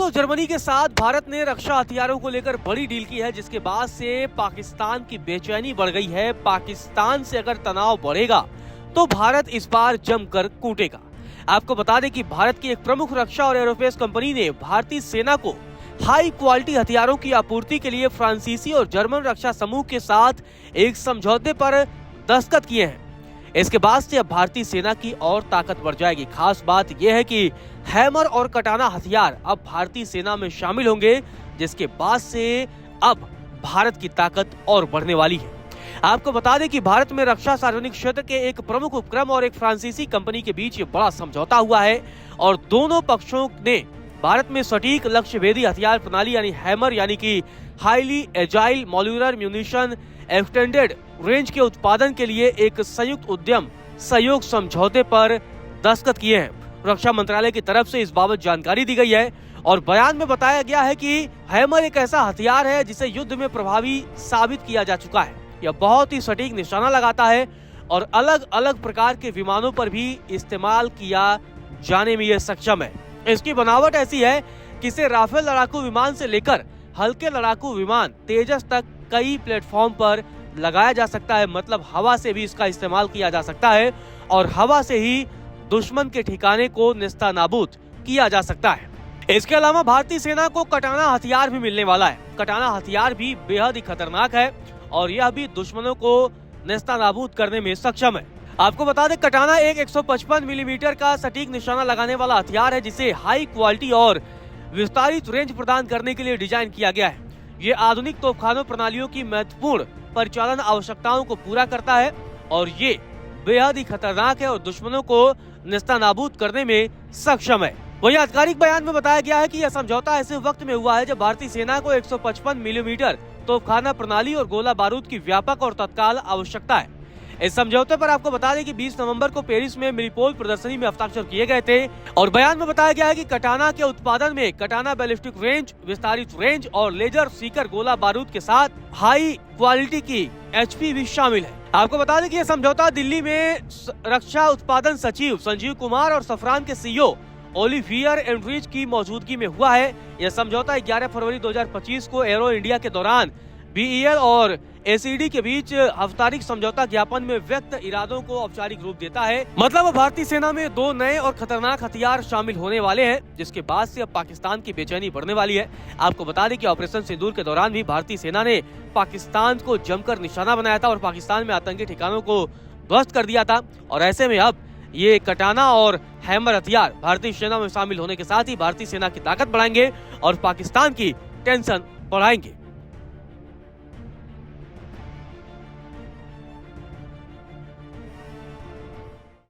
दोस्तों, जर्मनी के साथ भारत ने रक्षा हथियारों को लेकर बड़ी डील की है, जिसके बाद से पाकिस्तान की बेचैनी बढ़ गई है। पाकिस्तान से अगर तनाव बढ़ेगा तो भारत इस बार जमकर कूटेगा। आपको बता दें कि भारत की एक प्रमुख रक्षा और एरोस्पेस कंपनी ने भारतीय सेना को हाई क्वालिटी हथियारों की आपूर्ति के लिए फ्रांसीसी और जर्मन रक्षा समूह के साथ एक समझौते पर दस्तखत किए हैं। इसके बाद से अब भारतीय सेना की और ताकत बढ़ जाएगी। खास बात यह है कि हैमर और कटाना हथियार अब भारतीय सेना में शामिल होंगे, जिसके बाद से अब भारत की ताकत और बढ़ने वाली है। आपको बता दें कि भारत में रक्षा सार्वजनिक क्षेत्र के एक प्रमुख उपक्रम और एक फ्रांसीसी कंपनी के बीच ये बड़ा समझौता हुआ है और दोनों पक्षों ने भारत में सटीक लक्ष्य भेदी हथियार प्रणाली यानी हैमर यानी कि highly agile modular munition extended range के उत्पादन के लिए एक संयुक्त उद्यम सहयोग समझौते पर दस्तखत किए हैं। रक्षा मंत्रालय की तरफ से इस बाबत जानकारी दी गई है और बयान में बताया गया है कि हैमर एक ऐसा हथियार है जिसे युद्ध में प्रभावी साबित किया जा चुका है। यह बहुत ही सटीक निशाना लगाता है और अलग अलग प्रकार के विमानों पर भी इस्तेमाल किया जाने में यह सक्षम है। इसकी बनावट ऐसी है कि इसे राफेल लड़ाकू विमान से लेकर हल्के लड़ाकू विमान तेजस तक कई प्लेटफॉर्म पर लगाया जा सकता है। मतलब हवा से भी इसका इस्तेमाल किया जा सकता है और हवा से ही दुश्मन के ठिकाने को नेस्तनाबूद किया जा सकता है। इसके अलावा भारतीय सेना को कटाना हथियार भी मिलने वाला है। कटाना हथियार भी बेहद ही खतरनाक है और यह भी दुश्मनों को नेस्तनाबूद करने में सक्षम है। आपको बता दें, कटाना एक 155 मिलीमीटर का सटीक निशाना लगाने वाला हथियार है, जिसे हाई क्वालिटी और विस्तारित रेंज प्रदान करने के लिए डिजाइन किया गया है। ये आधुनिक तोपखानों प्रणालियों की महत्वपूर्ण परिचालन आवश्यकताओं को पूरा करता है और ये बेहद ही खतरनाक है और दुश्मनों को नेस्तनाबूद करने में सक्षम है। वही आधिकारिक बयान में बताया गया है कि यह समझौता ऐसे वक्त में हुआ है जब भारतीय सेना को 155 मिलीमीटर तोपखाना प्रणाली और गोला बारूद की व्यापक और तत्काल आवश्यकता है। इस समझौते पर आपको बता दें कि 20 नवंबर को पेरिस में मिलीपोल प्रदर्शनी में हस्ताक्षर किए गए थे और बयान में बताया गया है कि कटाना के उत्पादन में कटाना बैलिस्टिक रेंज, विस्तारित रेंज और लेजर सीकर गोला बारूद के साथ हाई क्वालिटी की HP भी शामिल है। आपको बता दें कि यह समझौता दिल्ली में रक्षा उत्पादन सचिव संजीव कुमार और सफरान के CEO ओलिवियर एंड्रिज की मौजूदगी में हुआ है। यह समझौता 11 फरवरी 2025 को एरो इंडिया के दौरान BEL और ACD के बीच औपचारिक समझौता ज्ञापन में व्यक्त इरादों को औपचारिक रूप देता है। मतलब भारतीय सेना में 2 नए और खतरनाक हथियार शामिल होने वाले हैं, जिसके बाद से अब पाकिस्तान की बेचैनी बढ़ने वाली है। आपको बता दें कि ऑपरेशन सिंदूर के दौरान भी भारतीय सेना ने पाकिस्तान को जमकर निशाना बनाया था और पाकिस्तान में आतंकी ठिकानों को ध्वस्त कर दिया था। और ऐसे में अब ये कटाना और हैमर हथियार भारतीय सेना में शामिल होने के साथ ही भारतीय सेना की ताकत बढ़ाएंगे और पाकिस्तान की टेंशन बढ़ाएंगे।